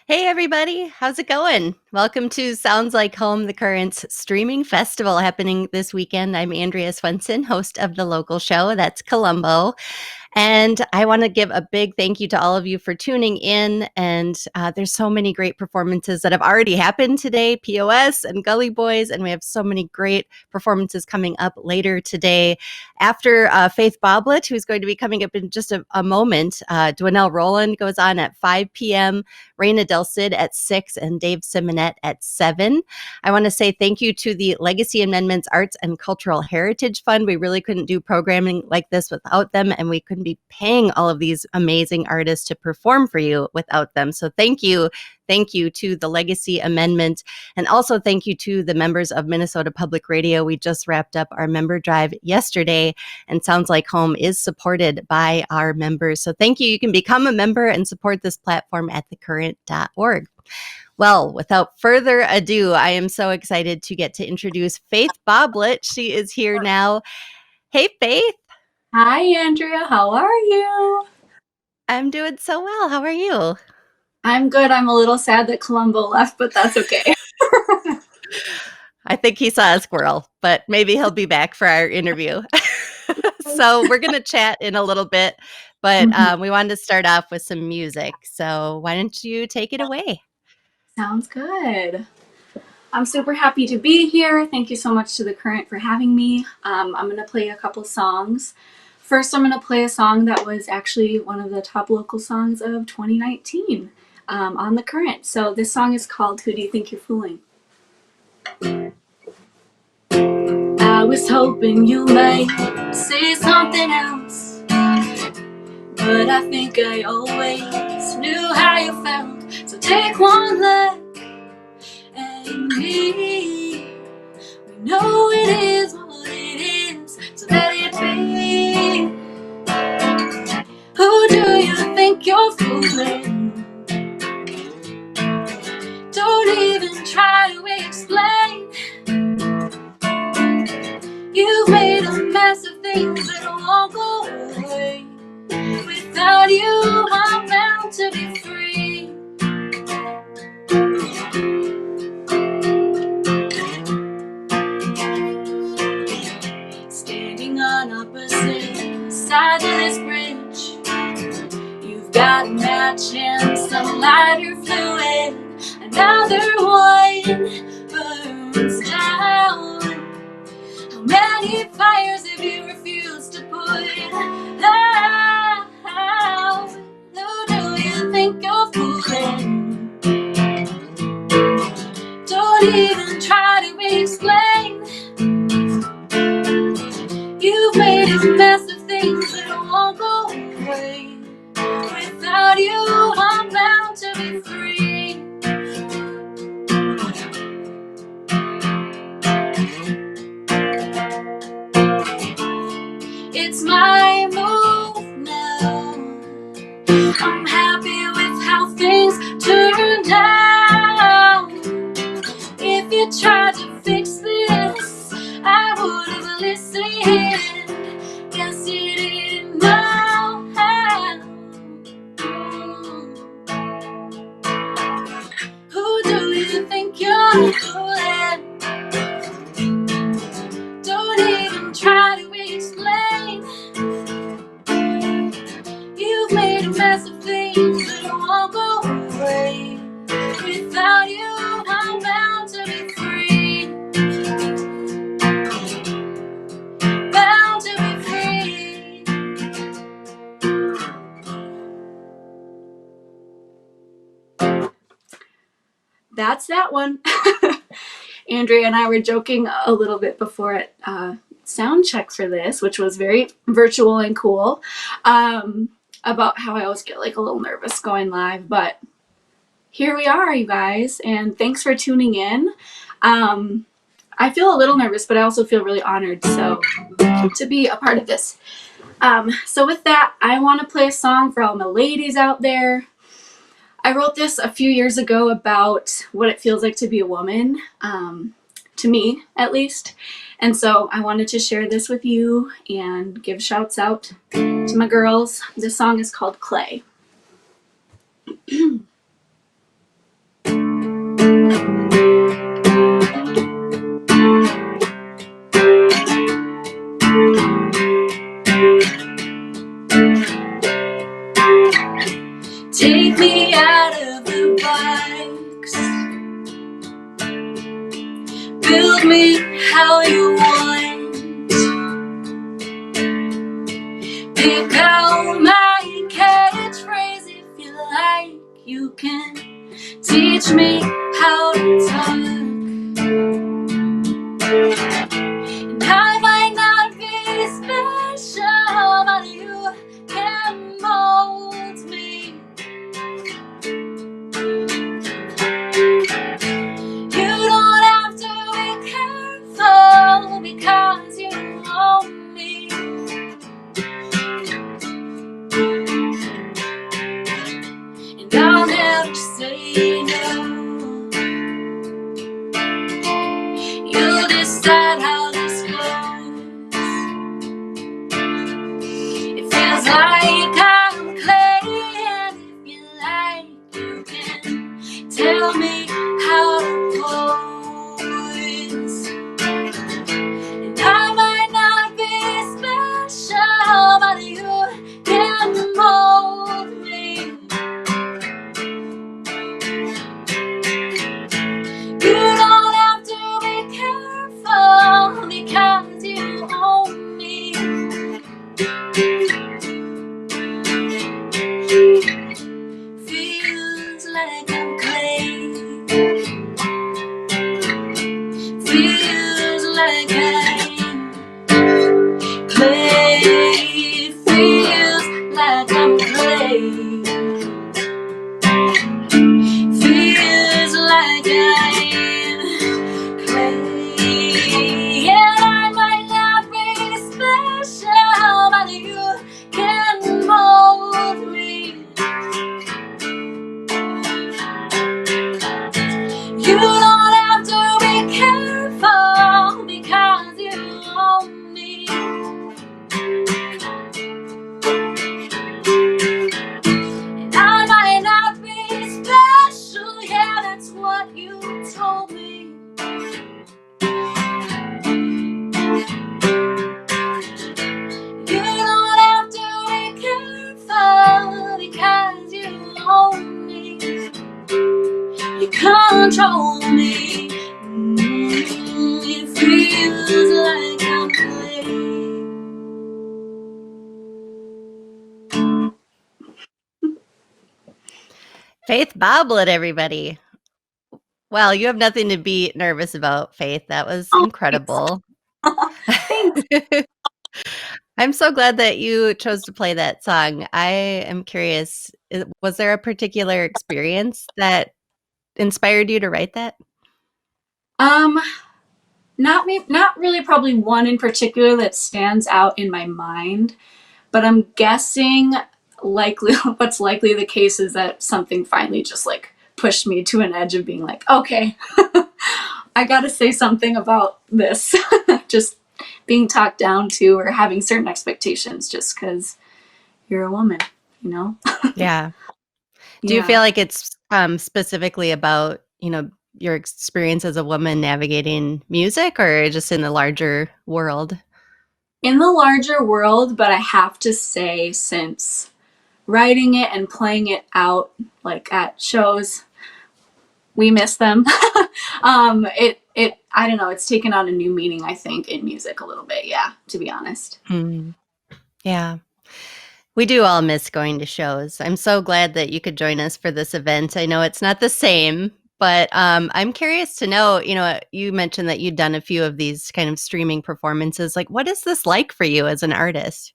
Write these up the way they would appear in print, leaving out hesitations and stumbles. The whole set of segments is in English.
Hey everybody, how's it going? Welcome to Sounds Like Home, the Currents streaming festival happening this weekend. I'm Andrea Swenson, host of the local show, that's Columbo. And I want to give a big thank you to all of you for tuning in. And there's so many great performances that have already happened today, POS and Gully Boys. And we have so many great performances coming up later today. After Faith Boblett, who's going to be coming up in just a moment, Dwynell Rowland goes on at 5 p.m., Raina Del Cid at 6, and Dave Simonette at 7. I want to say thank you to the Legacy Amendments Arts and Cultural Heritage Fund. We really couldn't do programming like this without them, and we couldn't be paying all of these amazing artists to perform for you without them. So thank you. Thank you to the Legacy Amendment. And also thank you to the members of Minnesota Public Radio. We just wrapped up our member drive yesterday, and Sounds Like Home is supported by our members. So thank you. You can become a member and support this platform at thecurrent.org. Well, without further ado, I am so excited to get to introduce Faith Boblett. She is here now. Hey, Faith. Hi, Andrea. How are you? I'm doing so well. How are you? I'm good. I'm a little sad that Columbo left, but that's okay. I think he saw a squirrel, but maybe he'll be back for our interview. So we're going to chat in a little bit, but we wanted to start off with some music. So why don't you take it away? Sounds good. I'm super happy to be here. Thank you so much to The Current for having me. I'm going to play a couple songs. First, I'm going to play a song that was actually one of the top local songs of 2019 on The Current. So this song is called Who Do You Think You're Fooling? I was hoping you might say something else, but I think I always knew how you felt. So take one look at me. We know it is what it is, so let it be. Who do you think you're fooling? Don't even try to explain. You've made a mess of things that won't go away. Without you, I'm bound to be free. Standing on opposite sides of this bridge, you've got a match and some lighter fluid. Another one burns down. How many fires have you refused to put out? Who do you think you're fooling? Don't even try to explain. You've made a mess of things that won't go away. Without you, I'm bound to be free. It's my move now. I'm happy with how things turned out. If you tried to fix this, I would have listened. Guess you didn't know how. Who do you think you're fooling? Don't even try to explain. You've made a mess of things that won't go away. Without you, I'm bound to be free. Bound to be free. That's that one. Andrea and I were joking a little bit before it sound check for this, which was very virtual and cool, about how I always get like a little nervous going live, but here we are, you guys, and thanks for tuning in. I feel a little nervous, but I also feel really honored to be a part of this. So with that, I want to play a song for all my ladies out there. I wrote this a few years ago about what it feels like to be a woman, to me at least. And so I wanted to share this with you and give shouts out to my girls. This song is called Clay. Take me out of the box. Build me how you want. Pick out my catchphrase if you like. You can teach me how to talk. And I might not be special, but you can mold me. You don't have to be careful because you own me. And I'll never say no. You'll decide how this goes. It feels like I'm clay, and if you like, you can tell me how to pose. And I might not be special, but you can mold me. You don't have to be careful because you own me. Feels like I'm clay. Feels like I'm clay. Feels like I'm clay. Feels like I'm clay. And I might not be special, but you can mold me. You don't have to be careful because you own me. And I might not be special, yeah, that's what you told me. You don't have to be careful because you own me. You control me. It feels like I'm clay. Faith Boblett, everybody. Well, you have nothing to be nervous about, Faith. That was Oh, incredible. thanks. I'm so glad that you chose to play that song. I am curious, was there a particular experience that inspired you to write that? Not really probably one in particular that stands out in my mind, but I'm guessing likely what's likely the case is that something finally just like pushed me to an edge of being like, okay, I gotta say something about this. Just being talked down to or having certain expectations just because you're a woman, you know? Yeah. Do you Yeah. feel like it's specifically about, your experience as a woman navigating music or just in the larger world? In the larger world, but I have to say, since writing it and playing it out like at shows, we miss them. It I don't know, it's taken on a new meaning, I think, in music a little bit, yeah, to be honest. Mm, yeah. We do all miss going to shows. I'm so glad that you could join us for this event. I know it's not the same, but I'm curious to know, you mentioned that you'd done a few of these kind of streaming performances. Like, what is this like for you as an artist?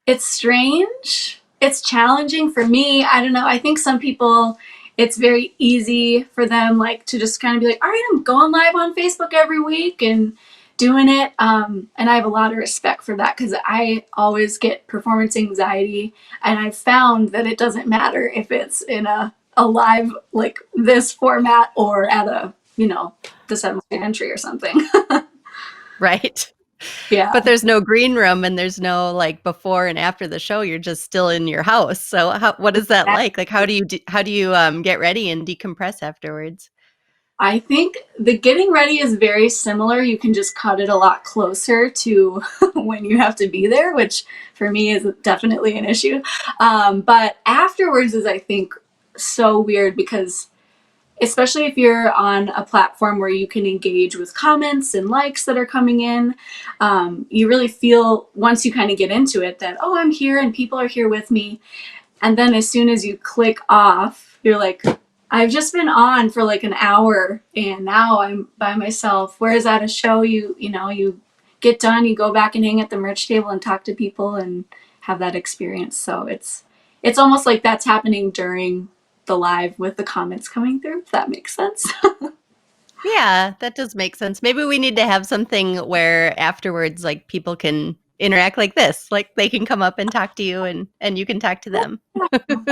It's strange. It's challenging for me. I don't know. I think some people, it's very easy for them, like to just kind of be like, all right, I'm going live on Facebook every week and doing it. And I have a lot of respect for that because I always get performance anxiety, and I've found that it doesn't matter if it's in a live like this format or at a the 7th entry or something. Right. Yeah. But there's no green room and there's no like before and after the show. You're just still in your house. So what is that like? Like how do you get ready and decompress afterwards? I think the getting ready is very similar. You can just cut it a lot closer to when you have to be there, which for me is definitely an issue. But afterwards is, I think, so weird because, especially if you're on a platform where you can engage with comments and likes that are coming in, you really feel once you kind of get into it that, oh, I'm here and people are here with me. And then as soon as you click off, you're like, I've just been on for like an hour and now I'm by myself. Whereas at a show, you get done, you go back and hang at the merch table and talk to people and have that experience. So it's almost like that's happening during the live with the comments coming through, if that makes sense. Yeah, that does make sense. Maybe we need to have something where afterwards, like, people can interact like this. Like, they can come up and talk to you and you can talk to them.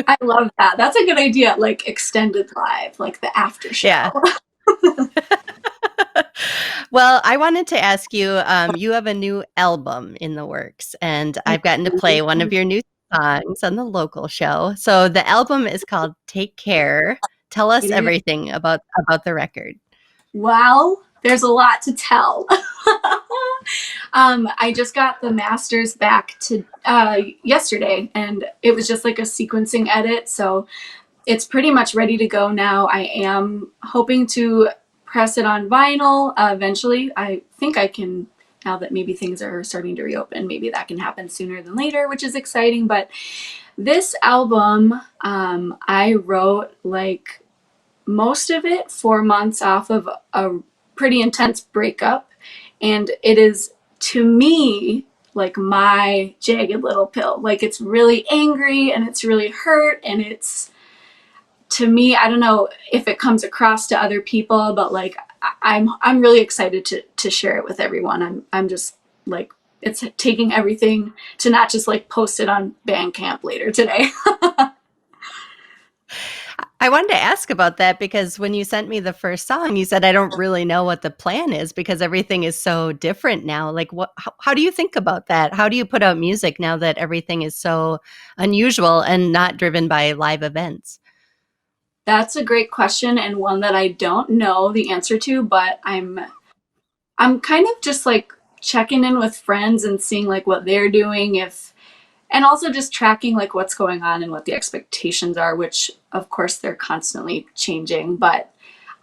I love that. That's a good idea. Like extended live, like the after Yeah. show. Well, I wanted to ask you, you have a new album in the works, and I've gotten to play one of your new songs on the local show. So the album is called Take Care. Tell us It is. everything about the record. Well, there's a lot to tell. I just got the masters back to yesterday, and it was just like a sequencing edit. So it's pretty much ready to go now. I am hoping to press it on vinyl eventually. I think I can, now that maybe things are starting to reopen, maybe that can happen sooner than later, which is exciting. But this album, I wrote like most of it 4 months off of a pretty intense breakup. And it is, to me, like my jagged little pill. Like it's really angry and it's really hurt and it's, to me, I don't know if it comes across to other people, but like I'm really excited to share it with everyone. I'm just like, it's taking everything to not just like post it on Bandcamp later today. I wanted to ask about that because when you sent me the first song, you said, I don't really know what the plan is because everything is so different now. Like, how do you think about that? How do you put out music now that everything is so unusual and not driven by live events? That's a great question and one that I don't know the answer to, but I'm kind of just like checking in with friends and seeing like what they're doing, if, and also just tracking like what's going on and what the expectations are, which of course they're constantly changing, but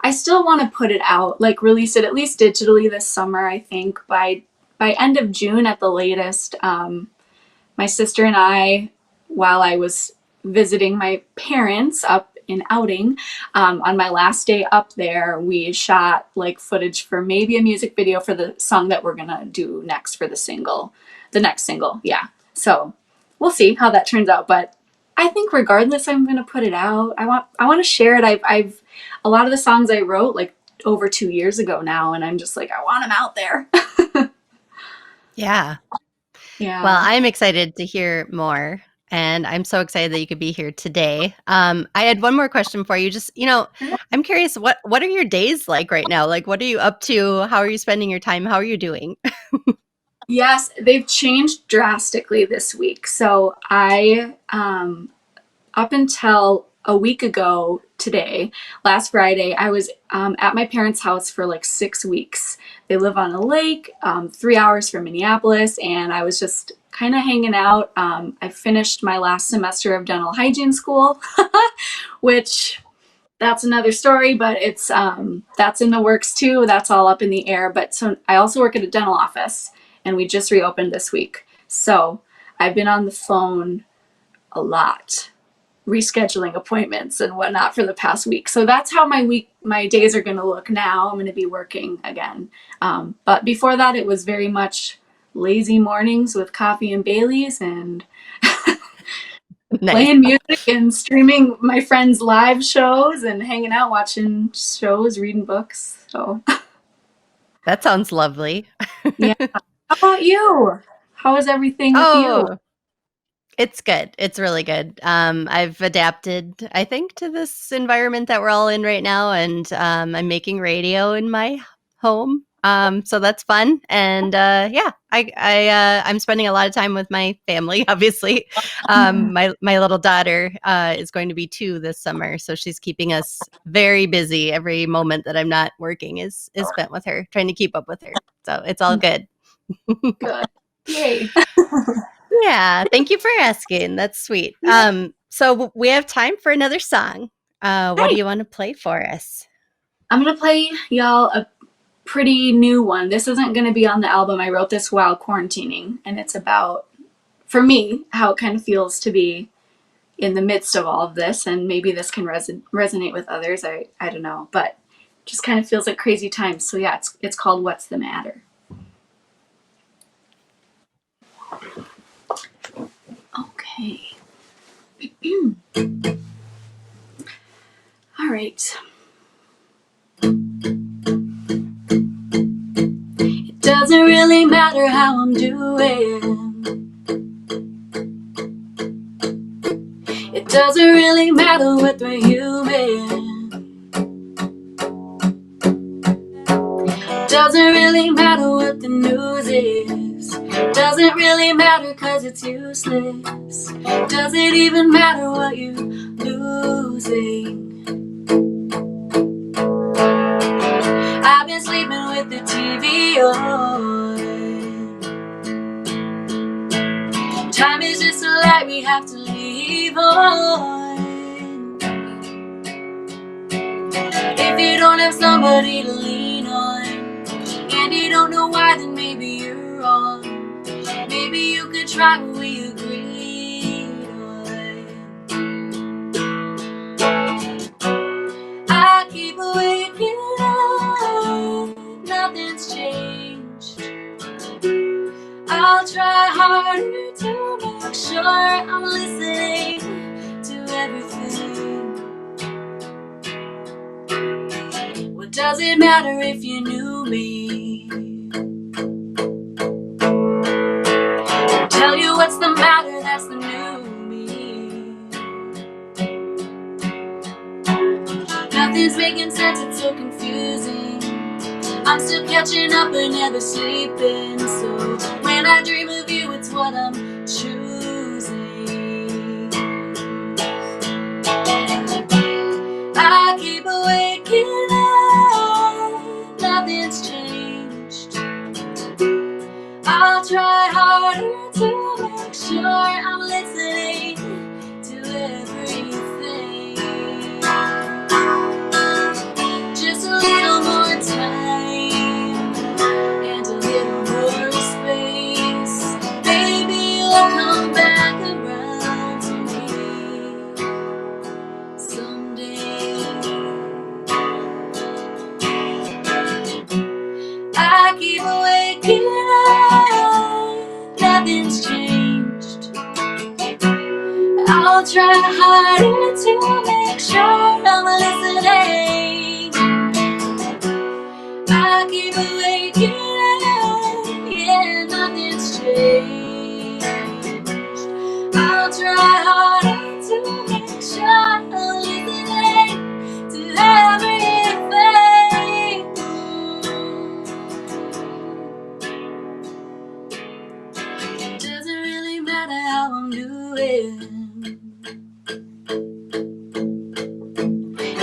I still want to put it out, like release it at least digitally this summer. I think by end of June at the latest. My sister and I, while I was visiting my parents up in Outing, on my last day up there, we shot like footage for maybe a music video for the song that we're gonna do next for the next single. Yeah. So we'll see how that turns out. But I think regardless, I'm gonna put it out. I want to share it. I've a lot of the songs I wrote like over 2 years ago now, and I'm just like I want them out there. Yeah. Well, Yeah. I'm excited to hear more. And I'm so excited that you could be here today. I had one more question for you. Just, I'm curious, what are your days like right now? Like, what are you up to? How are you spending your time? How are you doing? Yes, they've changed drastically this week. So up until a week ago today, last Friday, I was at my parents' house for like 6 weeks. They live on a lake, 3 hours from Minneapolis, and I was just kind of hanging out. I finished my last semester of dental hygiene school, which that's another story, but it's that's in the works too. That's all up in the air. But so I also work at a dental office, and we just reopened this week. So I've been on the phone a lot, rescheduling appointments and whatnot for the past week. So that's how my days are going to look now. I'm going to be working again. But before that, it was very much lazy mornings with coffee and Baileys and Nice. playing music and streaming my friends' live shows and hanging out, watching shows, reading books. So, That sounds lovely. yeah. How about you? How is everything with you? Oh, it's good. It's really good. I've adapted, I think, to this environment that we're all in right now, and I'm making radio in my home. So that's fun. And I'm spending a lot of time with my family, obviously. My little daughter is going to be 2 this summer, so she's keeping us very busy. Every moment that I'm not working is spent with her, trying to keep up with her. So it's all good. Good. Yay. Yeah, thank you for asking. That's sweet. So we have time for another song. What do Hey, you want to play for us? I'm going to play y'all a pretty new one. This isn't going to be on the album. I wrote this while quarantining, and it's about, for me, how it kind of feels to be in the midst of all of this. And maybe this can resonate with others. I don't know, but just kind of feels like crazy times. So yeah, it's called What's the Matter? Okay. All right. It doesn't really matter how I'm doing. It doesn't really matter what we're human. It doesn't really matter what the news is. It doesn't really matter cause it's useless. It doesn't even matter what you're losing. I've been sleeping with the TV on. Time is just a light we have to leave on. If you don't have somebody to lean on, and you don't know why, then maybe you're wrong. Maybe you could try what we agreed on. I keep waking up, nothing's changed. I'll try harder to make sure I'm listening to everything. What does it matter if you knew me? Tell you what's the matter, that's the new me. Nothing's making sense, it's so confusing. I'm still catching up and never sleeping. So when I dream of you, it's what I'm choosing. I keep waking up, nothing's changed. I'll try harder to make sure I'm listening to everything. Just a little more time and a little more space. Maybe you'll come back around to me someday. I keep waking up, nothing's changed. I'll try harder to make sure I'm listening. I keep waking up, yeah, nothing's changed. I'll try harder to make sure I'm listening to everything. It doesn't really matter how I'm doing.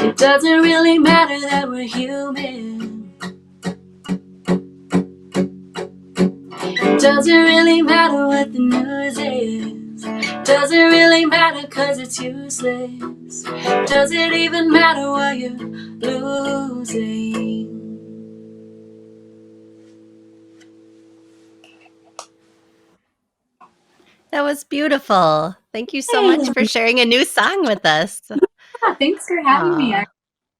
It doesn't really matter that we're human. It doesn't really matter what the news is. It doesn't really matter cause it's useless. It doesn't even matter what you're losing. That was beautiful. Thank you so much for Hey, sharing a new song with us. yeah, thanks for having me. I Aw.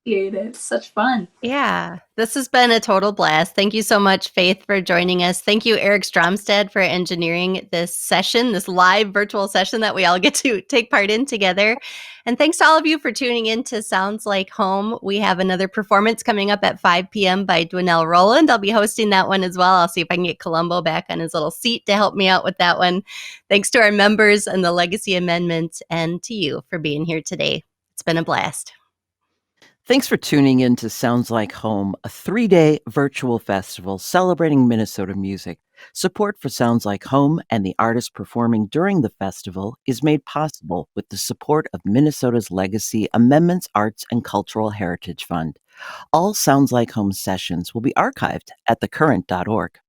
appreciate it. It's such fun. Yeah, this has been a total blast. Thank you so much, Faith, for joining us. Thank you, Eric Stromstad, for engineering this session, this live virtual session that we all get to take part in together. And thanks to all of you for tuning in to Sounds Like Home. We have another performance coming up at 5 p.m. by Dwinell Rowland. I'll be hosting that one as well. I'll see if I can get Columbo back on his little seat to help me out with that one. Thanks to our members and the Legacy Amendment, and to you for being here today. It's been a blast. Thanks for tuning in to Sounds Like Home, a 3-day virtual festival celebrating Minnesota music. Support for Sounds Like Home and the artists performing during the festival is made possible with the support of Minnesota's Legacy Amendments Arts and Cultural Heritage Fund. All Sounds Like Home sessions will be archived at thecurrent.org.